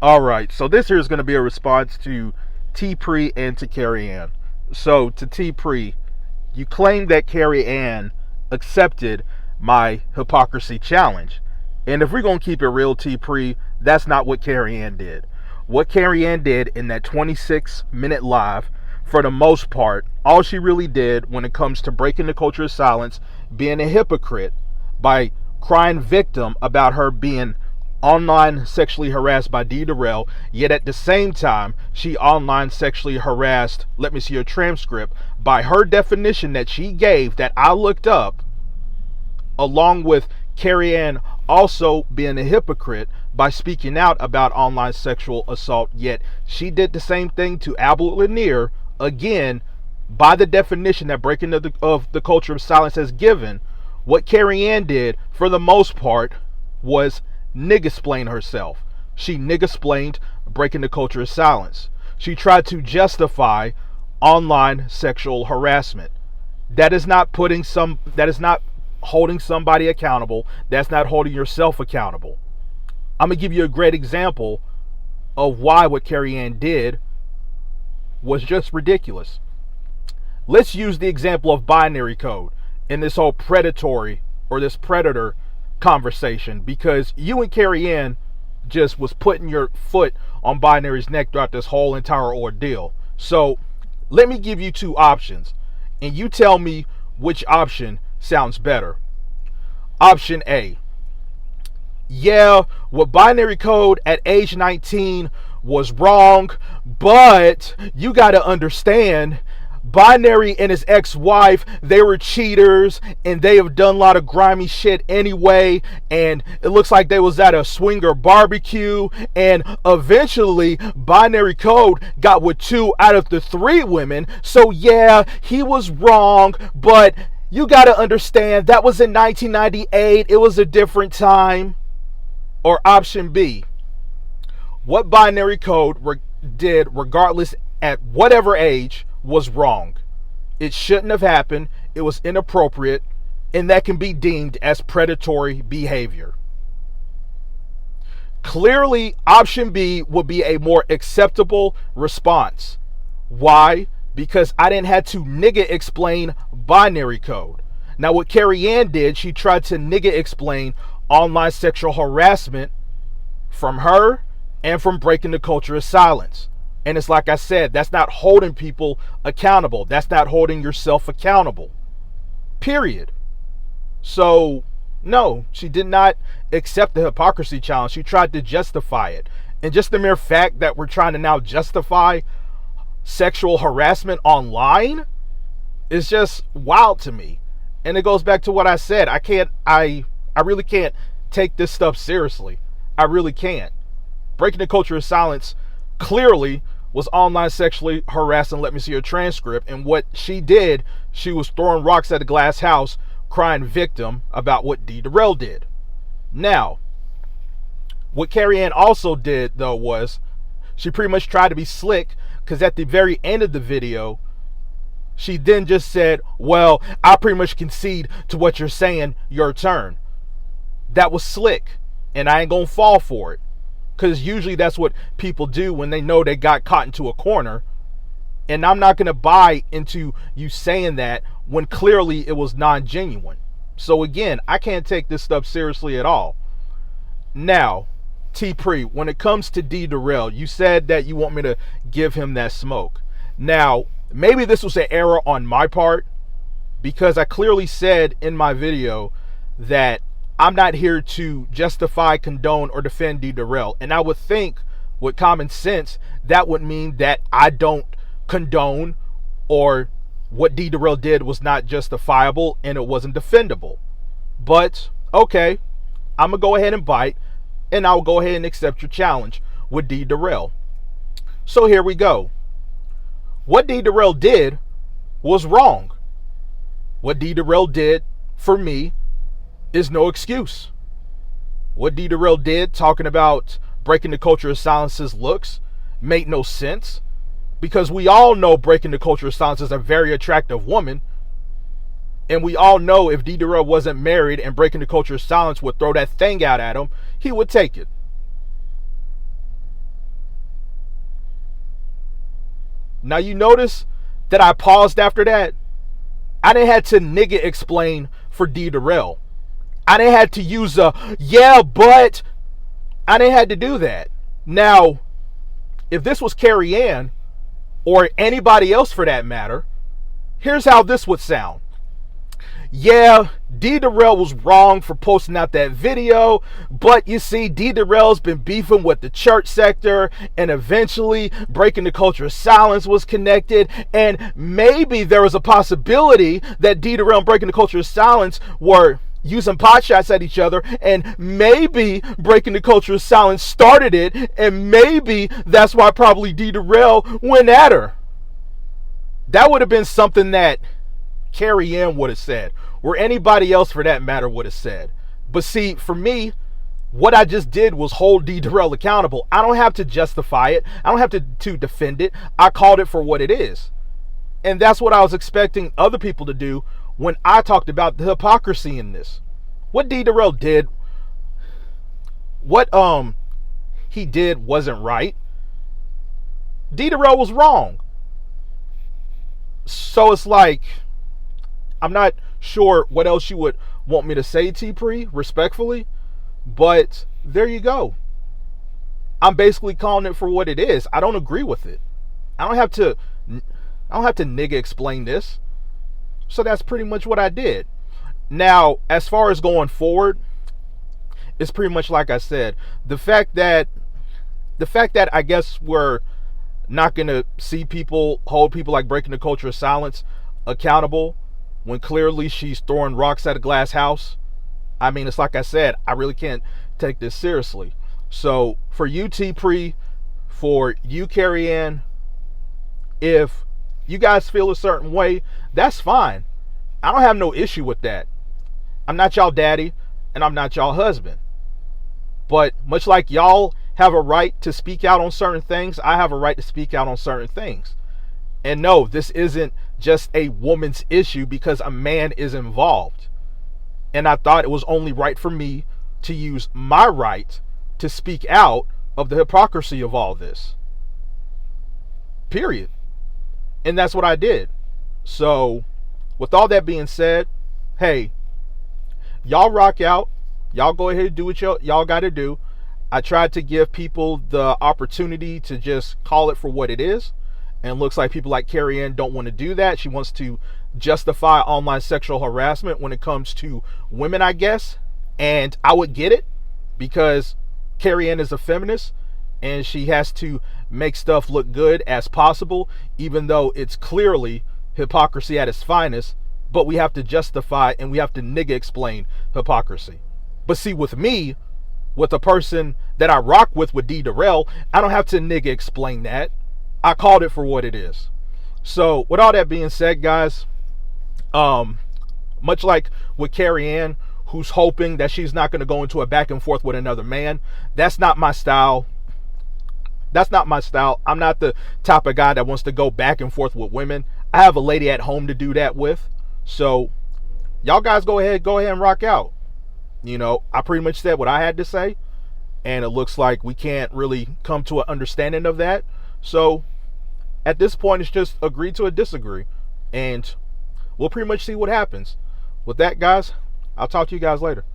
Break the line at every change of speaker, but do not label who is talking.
All right, so this here is going to be a response to T Pri and to Carrie Ann. So to T Pri, you claim that Carrie Ann accepted my hypocrisy challenge. And if we're going to keep it real, T Pri, that's not what Carrie Ann did. What Carrie Ann did in that 26-minute live, for the most part, all she really did when it comes to breaking the culture of silence, being a hypocrite by crying victim about her being online sexually harassed by D. Durrell, yet at the same time, she online sexually harassed, let me see her transcript, by her definition that she gave that I looked up, along with Carrie Ann also being a hypocrite by speaking out about online sexual assault, yet she did the same thing to Albert Lanier, again, by the definition that breaking of the culture of silence has given. What Carrie Ann did, for the most part, was nigga-splain herself. She nigga-splained breaking the culture of silence. She tried to justify online sexual harassment. That is not holding somebody accountable. That's not holding yourself accountable. I'm gonna give you a great example of why what Carrie Ann did was just ridiculous. Let's use the example of binary code in this whole predatory or this predator conversation, because you and Carrie Ann just was putting your foot on binary's neck throughout this whole entire ordeal. So let me give you two options and you tell me which option sounds better. Option A: yeah, what binary code at age 19 was wrong, but you got to understand, Binary and his ex-wife, they were cheaters and they have done a lot of grimy shit anyway, and it looks like they was at a swinger barbecue, and eventually Binary Code got with 2 out of the 3 women. So yeah, he was wrong, but you gotta understand that was in 1998. It was a different time. Or option B: what Binary Code did, regardless at whatever age, was wrong. It shouldn't have happened. It was inappropriate, and that can be deemed as predatory behavior. Clearly, option B would be a more acceptable response. Why? Because I didn't have to nigga explain binary code. Now, what Carrie Ann did, she tried to nigga explain online sexual harassment from her and from breaking the culture of silence. And it's like I said, that's not holding people accountable. That's not holding yourself accountable. Period. So, no, she did not accept the hypocrisy challenge. She tried to justify it. And just the mere fact that we're trying to now justify sexual harassment online is just wild to me. And it goes back to what I said. I really can't take this stuff seriously. I really can't. Breaking the culture of silence clearly was online sexually harassing. Let me see her transcript. And what she did, she was throwing rocks at a glass house, crying victim about what D. Durrell did. Now, what Carrie Ann also did, though, was she pretty much tried to be slick, because at the very end of the video, she then just said, well, I pretty much concede to what you're saying, your turn. That was slick, and I ain't gonna fall for it. Because usually that's what people do when they know they got caught into a corner. And I'm not going to buy into you saying that when clearly it was non-genuine. So again, I can't take this stuff seriously at all. Now, T Pri, when it comes to D. Durrell, you said that you want me to give him that smoke. Now, maybe this was an error on my part, because I clearly said in my video that I'm not here to justify, condone, or defend D. Durrell. And I would think, with common sense, that would mean that I don't condone, or what D. Durrell did was not justifiable and it wasn't defendable. But, okay, I'm going to go ahead and bite, and I'll go ahead and accept your challenge with D. Durrell. So here we go. What D. Durrell did was wrong. What D. Durrell did, for me, is no excuse. What D. Durrell did, talking about breaking the culture of silence's looks, made no sense, because we all know breaking the culture of silence is a very attractive woman, and we all know if D. Durrell wasn't married and breaking the culture of silence would throw that thing out at him, he would take it. Now you notice that I paused after that. I didn't have to nigga explain for D Darrell. I didn't have to use a yeah, but I didn't have to do that. Now, if this was Carrie Ann, or anybody else for that matter, here's how this would sound. Yeah, D Darrell was wrong for posting out that video, but you see, D Darrell's been beefing with the church sector, and eventually breaking the culture of silence was connected, and maybe there was a possibility that D Darrell and breaking the culture of silence were using pot shots at each other, and maybe breaking the culture of silence started it, and maybe that's why probably D Darrell went at her. That would have been something that Carrie Ann would have said, or anybody else for that matter would have said. But see, for me, what I just did was hold D Darrell accountable. I don't have to justify it. I don't have to defend it. I called it for what it is. And that's what I was expecting other people to do when I talked about the hypocrisy in this. What D Darrell did, what he did wasn't right. D Darrell was wrong. So it's like, I'm not sure what else you would want me to say, T Pri, respectfully, but there you go. I'm basically calling it for what it is. I don't agree with it. I don't have to nigga explain this. So that's pretty much what I did. Now, as far as going forward, it's pretty much like I said. The fact that I guess we're not gonna hold people like breaking the culture of silence accountable when clearly she's throwing rocks at a glass house. I mean, it's like I said, I really can't take this seriously. So for you, T Pri, for you, Carrie Ann, if you guys feel a certain way, that's fine. I don't have no issue with that. I'm not y'all daddy, and I'm not y'all husband. But much like y'all have a right to speak out on certain things, I have a right to speak out on certain things. And no, this isn't just a woman's issue because a man is involved. And I thought it was only right for me to use my right to speak out of the hypocrisy of all this. Period. And that's what I did. So, with all that being said, hey, y'all rock out. Y'all go ahead and do what y'all got to do. I tried to give people the opportunity to just call it for what it is. And it looks like people like Carrie Ann don't want to do that. She wants to justify online sexual harassment when it comes to women, I guess. And I would get it because Carrie Ann is a feminist and she has to make stuff look good as possible, even though it's clearly hypocrisy at its finest. But we have to justify and we have to nigga explain hypocrisy. But see, with me, with the person that I rock with D Darrell, I don't have to nigga explain that. I called it for what it is. So with all that being said, guys, much like with Carrie Ann, who's hoping that she's not going to go into a back and forth with another man, that's not my style. That's not my style. I'm not the type of guy that wants to go back and forth with women. I have a lady at home to do that with. So y'all guys go ahead and rock out. You know, I pretty much said what I had to say, and it looks like we can't really come to an understanding of that. So at this point, it's just agree to a disagree, and we'll pretty much see what happens. With that, guys, I'll talk to you guys later.